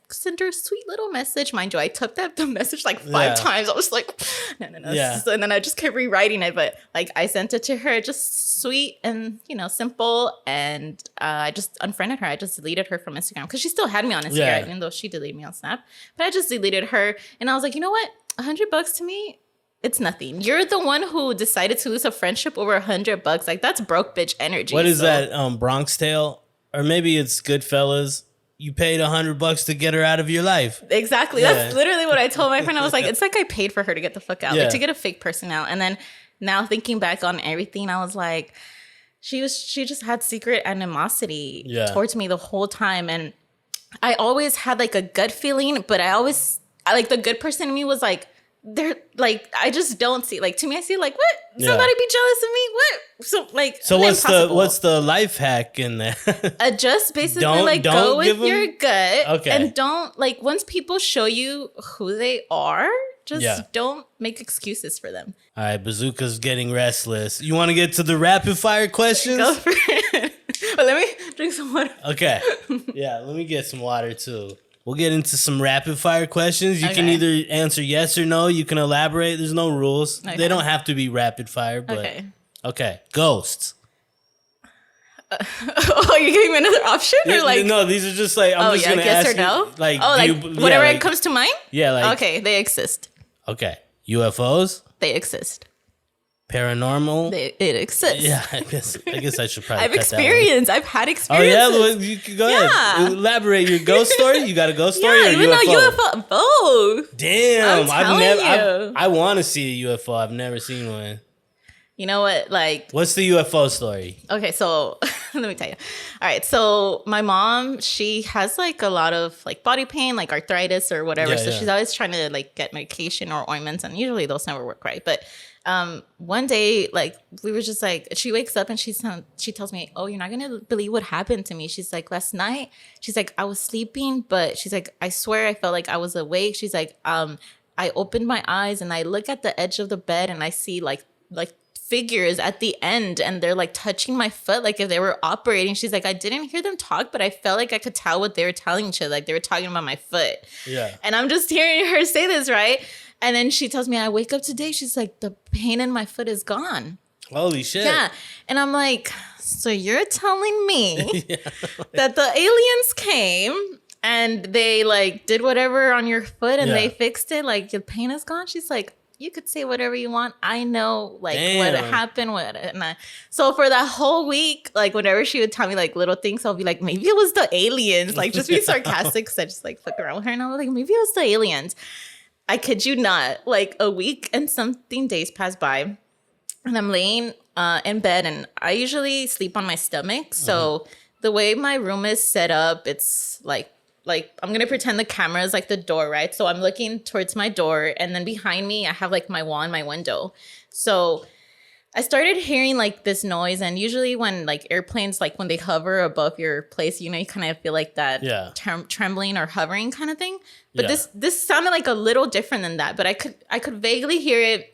sent her a sweet little message. Mind you, I typed the message like 5 times. I was like, no. Yeah. So, and then I just kept rewriting it. But like I sent it to her, just sweet and, simple. And I just unfriended her. I just deleted her from Instagram because she still had me on Instagram, even though she deleted me on Snap. But I just deleted her. And I was like, you know what? $100 to me, it's nothing. You're the one who decided to lose a friendship over $100. Like, that's broke bitch energy. What is that? Bronx Tale? Or maybe it's Goodfellas. You paid $100 to get her out of your life. Exactly. Yeah. That's literally what I told my friend. I was like, it's like I paid for her to get the fuck out, like to get a fake person out. And then now thinking back on everything, I was like, she just had secret animosity towards me the whole time. And I always had like a gut feeling, but I like the good person in me was like, they're like, I just don't see, like, to me, I see like, what? Somebody be jealous of me? What? So what's the life hack in that? Just basically don't go with your gut. And don't, like, once people show you who they are, just don't make excuses for them. All right, Bazooka's getting restless. You want to get to the rapid fire questions? Go for it. But let me drink some water. Okay. Yeah, let me get some water too. We'll get into some rapid fire questions. You can either answer yes or no. You can elaborate. There's no rules. Okay. They don't have to be rapid fire, but okay. Ghosts. You gave me another option, or like no? These are just like I'm just gonna yes ask or no. You, like whatever it comes to mind. Yeah, like okay, they exist. Okay, UFOs. They exist. Paranormal. It exists. Yeah, I guess I should probably. I've experienced. I've had experiences. Oh yeah, well, you can go ahead. Elaborate your ghost story. You got a ghost story or even UFO? UFO both. Damn, I want to see a UFO. I've never seen one. You know what? Like, what's the UFO story? Okay, so let me tell you. All right, so my mom, she has like a lot of like body pain, like arthritis or whatever. So she's always trying to like get medication or ointments, and usually those never work right. But one day, like we were just like, she wakes up and she tells me, "Oh, you're not gonna believe what happened to me." She's like, "Last night," she's like, "I was sleeping, but she's like, I swear I felt like I was awake." She's like, "I opened my eyes and I look at the edge of the bed and I see like figures at the end, and they're like touching my foot like if they were operating." She's like, "I didn't hear them talk, but I felt like I could tell what they were telling each other, like they were talking about my foot." Yeah. And I'm just hearing her say this, right? And then she tells me, "I wake up today," she's like, "the pain in my foot is gone." Holy shit. Yeah. And I'm like, so you're telling me that the aliens came and they like did whatever on your foot and they fixed it, like your pain is gone? She's like, "You could say whatever you want. I know like what happened. So for that whole week, like whenever she would tell me like little things, I'll be like, maybe it was the aliens. Like just be sarcastic because I just like fuck around with her. And I was like, maybe it was the aliens. I kid you not. Like a week and something days pass by and I'm laying in bed, and I usually sleep on my stomach. So the way my room is set up, it's like I'm going to pretend the camera is like the door, right? So I'm looking towards my door, and then behind me, I have like my wall and my window. So I started hearing like this noise, and usually when like airplanes, like when they hover above your place, you know, you kind of feel like that trembling or hovering kind of thing. But this sounded like a little different than that, but I could vaguely hear it.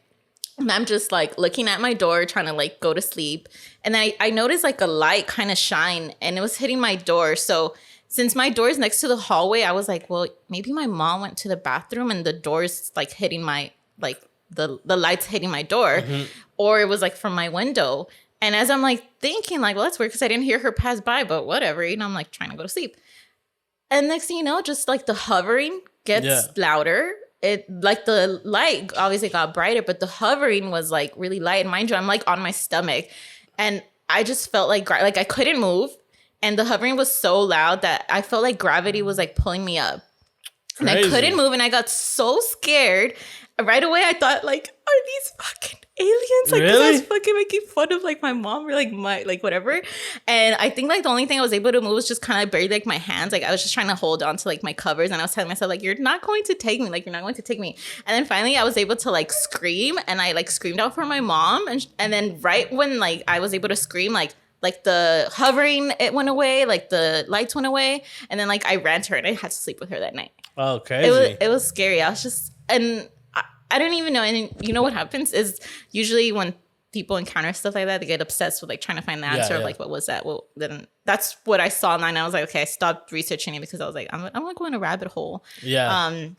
And I'm just like looking at my door, trying to like go to sleep. And then I noticed like a light kind of shine, and it was hitting my door. So since my door is next to the hallway, I was like, well, maybe my mom went to the bathroom and the door's like hitting my, like the light's hitting my door, or it was like from my window. And as I'm like thinking like, well, that's weird because I didn't hear her pass by, but whatever, you know, I'm like trying to go to sleep. And next thing you know, just like the hovering gets louder. It like the light obviously got brighter, but the hovering was like really light. And mind you, I'm like on my stomach, and I just felt like I couldn't move. And the hovering was so loud that I felt like gravity was like pulling me up. Crazy. And I couldn't move, and I got so scared. Right away, I thought like, are these fucking aliens? Like, really? I was fucking making fun of like my mom or like my like whatever. And I think like the only thing I was able to move was just kind of bury like my hands. Like I was just trying to hold on to like my covers, and I was telling myself like, you're not going to take me. Like you're not going to take me. And then finally, I was able to like scream, and I like screamed out for my mom. And then right when like I was able to scream, like the hovering, it went away, like the lights went away. And then like I ran to her, and I had to sleep with her that night. Oh, crazy. It was scary. I was just, and I don't even know. And you know what happens is usually when people encounter stuff like that, they get obsessed with like trying to find the answer of like, what was that? Well, then that's what I saw online. I was like, okay, I stopped researching it because I was like, I'm gonna go in a rabbit hole. Yeah.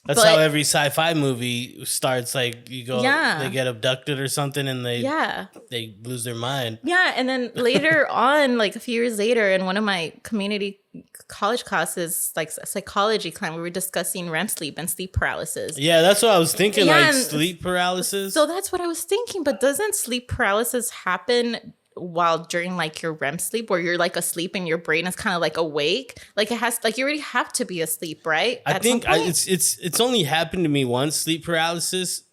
That's how every sci-fi movie starts. Like you go, they get abducted or something, and they lose their mind. Yeah, and then later on, like a few years later, in one of my community college classes, like psychology class, we were discussing REM sleep and sleep paralysis. Yeah, that's what I was thinking. Like sleep paralysis. So that's what I was thinking. But doesn't sleep paralysis happen while during like your REM sleep, where you're like asleep and your brain is kind of like awake? Like it has, like you already have to be asleep, right? I think it's only happened to me once, sleep paralysis,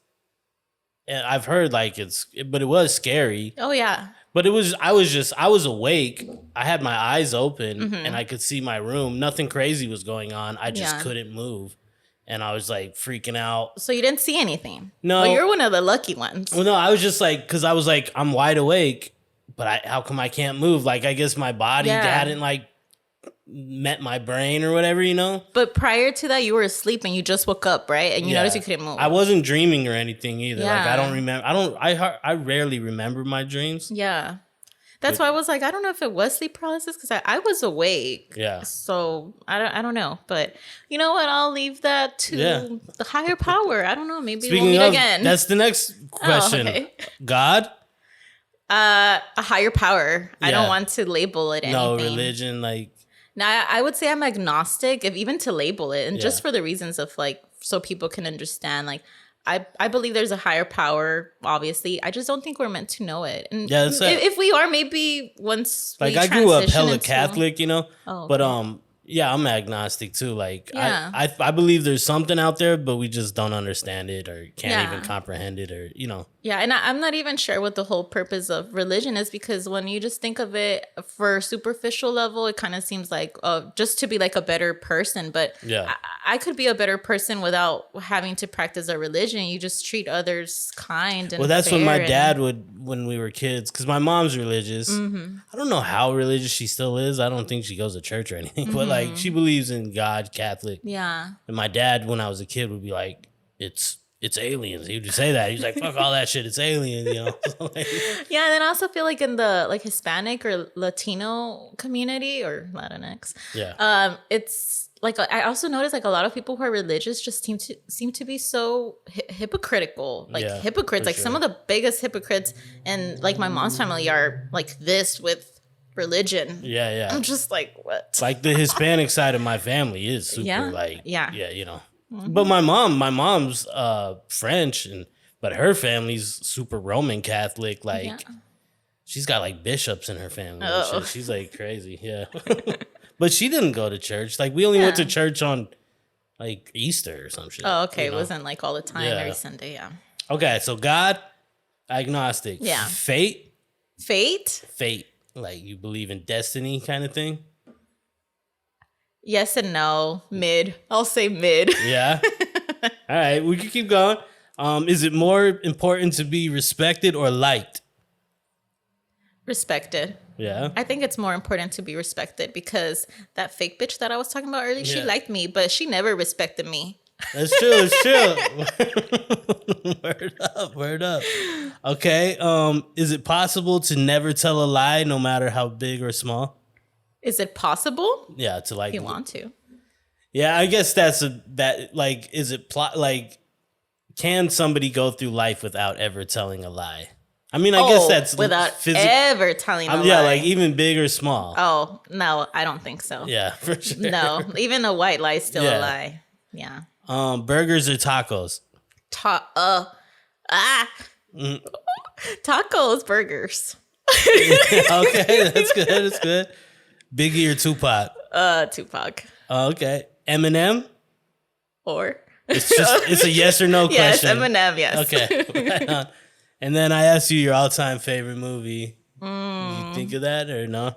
and I've heard like but it was scary. Oh yeah. But I was awake. I had my eyes open and I could see my room. Nothing crazy was going on. I just couldn't move. And I was like freaking out. So you didn't see anything? No. Well, you're one of the lucky ones. Well, no, I was just like, because I was like, I'm wide awake, but how come I can't move? Like, I guess my body hadn't like met my brain or whatever, you know? But prior to that, you were asleep and you just woke up, right? And you noticed you couldn't move. I wasn't dreaming or anything either. Like, I don't remember. I rarely remember my dreams. Yeah. That's why I was like, I don't know if it was sleep paralysis because I was awake. Yeah. So I don't know. But you know what? I'll leave that to the higher power. I don't know. Maybe we'll meet again. That's the next question. Oh, okay. God? A higher power. I don't want to label it anything. No religion, like. Now, I would say I'm agnostic, if even to label it, and just for the reasons of like, so people can understand. Like, I believe there's a higher power. Obviously, I just don't think we're meant to know it. And if we are, maybe once like I grew up hella Catholic, you know. Oh, okay. But yeah, I'm agnostic too. Like I believe there's something out there, but we just don't understand it or can't even comprehend it, or you know. Yeah, and I'm not even sure what the whole purpose of religion is, because when you just think of it for superficial level, it kind of seems like just to be like a better person. But I could be a better person without having to practice a religion. You just treat others kind and that's what my dad would when we were kids, because my mom's religious. I don't know how religious she still is. I don't think she goes to church or anything, but like she believes in God, Catholic. Yeah. And my dad, when I was a kid, would be like, it's aliens. He would just say that. He's like, fuck all that shit. It's aliens, you know? Yeah, and then I also feel like in the like Hispanic or Latino community or Latinx, it's like I also notice like a lot of people who are religious just seem to be so hypocritical, like hypocrites. Like some of the biggest hypocrites in like my mom's family are like this with religion. Yeah. I'm just like, what? Like the Hispanic side of my family is super like, you know. But my mom's French, but her family's super Roman Catholic. Like she's got like bishops in her family. And shit. She's like crazy, But she didn't go to church. Like we only went to church on like Easter or some shit. Oh, okay. You know? It wasn't like all the time every Sunday. Yeah. Okay, so God, agnostic. Yeah. Fate. Like you believe in destiny, kind of thing. Yes and no. Mid. I'll say mid. Yeah. All right. We can keep going. Is it more important to be respected or liked? Respected. Yeah. I think it's more important to be respected, because that fake bitch that I was talking about earlier, she liked me, but she never respected me. That's true. Word up. Okay. Is it possible to never tell a lie, no matter how big or small? Is it possible? Yeah, to like. If you want to. Yeah, I guess is it like, can somebody go through life without ever telling a lie? I mean, I guess that's without ever telling a lie. Yeah, like even big or small. Oh, no, I don't think so. Yeah, for sure. No, even a white lie is still a lie. Yeah. Burgers or tacos? Tacos, burgers. Okay, that's good. That's good. Biggie or Tupac? Tupac. Okay. Eminem? Or? It's a yes or no question. Yes, Eminem, yes. Okay. Right on. And then I asked you your all-time favorite movie. Did you think of that or no?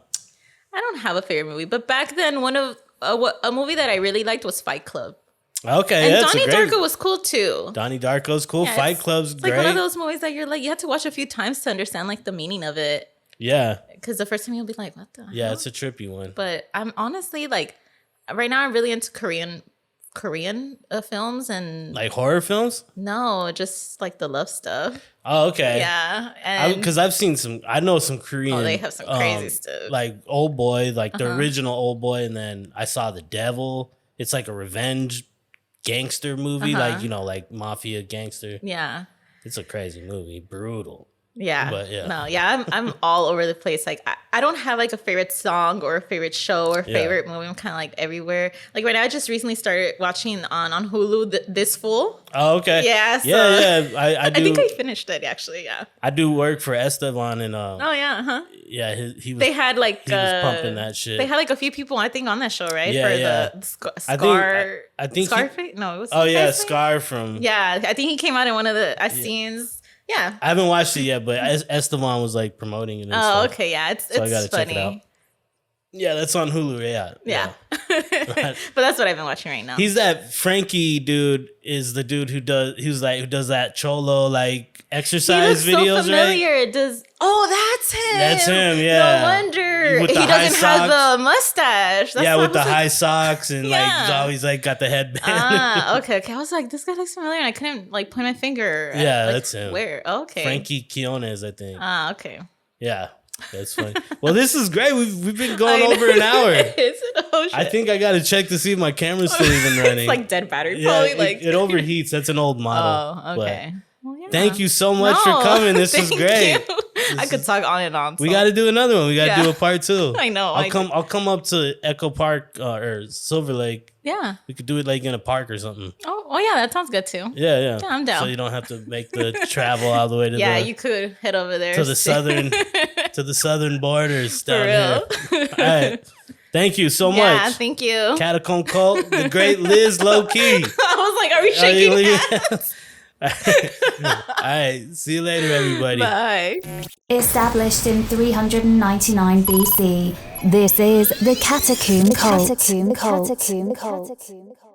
I don't have a favorite movie, but back then one of a movie that I really liked was Fight Club. Okay, and Donnie Darko was cool too. Donnie Darko's cool. Yeah, Fight Club's great. It's like one of those movies that you're like, you have to watch a few times to understand like the meaning of it. Yeah. Because the first time you'll be like, what the hell? Yeah, it's a trippy one. But I'm honestly like, right now I'm really into Korean Korean films and Like horror films? no, just like the love stuff. Oh, okay. Yeah, and Because I've seen some. I know some Korean. oh, they have some crazy stuff. Like Old Boy, like the original Old Boy, and then I saw The Devil. It's like a revenge gangster movie, like like mafia gangster. Yeah. It's a crazy movie, brutal. Yeah. But yeah. No, yeah, I'm all over the place. Like I don't have like a favorite song or a favorite show or favorite movie. I'm kind of like everywhere. Like right now I just recently started watching on Hulu This Fool. Oh, okay. Yeah. So Yeah. I do. I think I finished it actually. Yeah. I do work for Esteban and Oh yeah. Huh. yeah, he was. They had like he was pumping that shit. They had like a few people I think on that show, right? Yeah, For yeah. the Scar. I think Scarface. No, it was. Oh yeah, Scarface? Scar from. Yeah, I think he came out in one of the scenes. Yeah. I haven't watched it yet, but Esteban was like promoting it. And Oh, stuff. okay. Yeah, it's So I gotta funny. check it out. Yeah, that's on Hulu. Yeah. But that's what I've been watching right now. He's that Frankie dude. Is the dude who does that cholo like exercise he looks videos, so familiar. right? It does. Oh, that's him. That's him, yeah. No wonder With he the high doesn't have socks. the mustache. That's Yeah, what with I the was like, high socks and like he's Yeah. always like got the headband. Okay. I was like, this guy looks familiar, and I couldn't like point my finger. At, Yeah, like, that's him. Where? Oh, okay. Frankie Quinones, I think. Okay. Yeah, that's funny. Well, this is great. We've been going over an hour. Is it? Oh shit. I think I got to check to see if my camera's still even running. It's like dead battery. Yeah, Probably it, like. it overheats. That's an old model. Oh, okay. Well, yeah. Thank you so much for coming. This was thank great. you. I could talk on and on. We so. got to do another one. We got to Yeah. do a part 2. I know. I'll come up to Echo Park or Silver Lake. Yeah. We could do it like in a park or something. Oh yeah, that sounds good too. Yeah. Yeah, I'm down. So you don't have to make the travel all the way to Yeah, the you could head over there to the southern borders down real. here. All right. Thank you so Yeah, much. thank you. Catacomb Cult, the great Liz Lowkey. I was like, are we shaking hands? All right. See you later, everybody. Bye. Established in 399 BC, this is the Catacomb Cult.